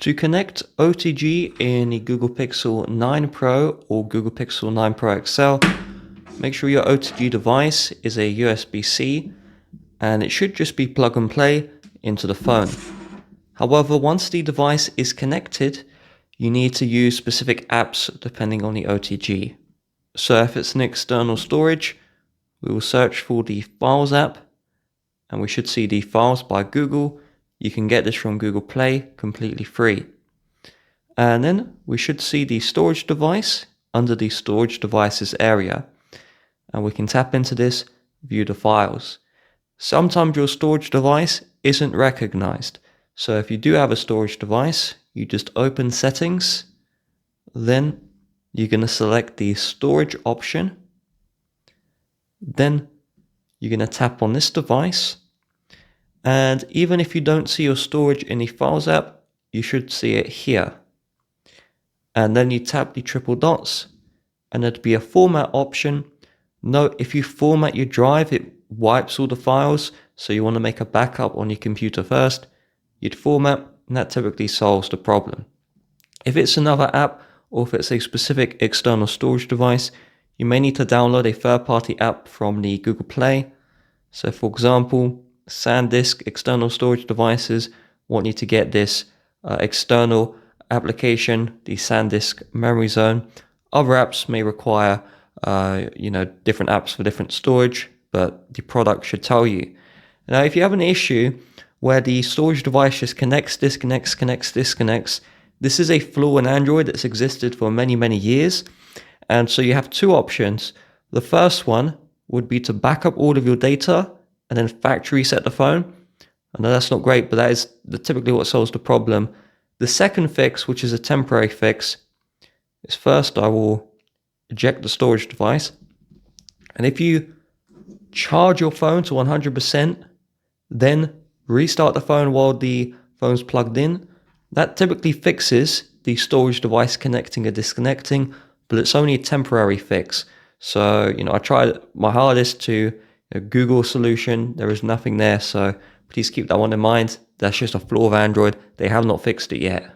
To connect OTG in the Google Pixel 9 Pro or Google Pixel 9 Pro XL, make sure your OTG device is a USB-C and it should just be plug and play into the phone. However, once the device is connected, you need to use specific apps depending on the OTG. So if it's an external storage, we will search for the Files app and we should see the Files by Google. You can get this from Google Play completely free. And then we should see the storage device under the storage devices area. And we can tap into this, view the files. Sometimes your storage device isn't recognized. So if you do have a storage device, you just open settings. Then you're going to select the storage option. Then you're going to tap on this device. And even if you don't see your storage in the Files app, you should see it here. And then you tap the triple dots and there'd be a format option. Note, if you format your drive, it wipes all the files. So you want to make a backup on your computer first. You'd format and that typically solves the problem. If it's another app or if it's a specific external storage device, you may need to download a third-party app from the Google Play. So for example, SanDisk external storage devices want you to get this external application, the SanDisk memory zone. Other apps may require different apps for different storage, but the product should tell you. Now, if you have an issue where the storage device just connects, disconnects, connects, disconnects, this is a flaw in Android that's existed for many, many years. And so you have two options. The first one would be to back up all of your data and then factory reset the phone. I know that's not great, but that is typically what solves the problem. The second fix, which is a temporary fix, is first I will eject the storage device. And if you charge your phone to 100%, then restart the phone while the phone's plugged in, that typically fixes the storage device connecting or disconnecting, but it's only a temporary fix. So, I tried my hardest to Google solution. There is nothing there. So please keep that one in mind. That's just a flaw of Android. They have not fixed it yet.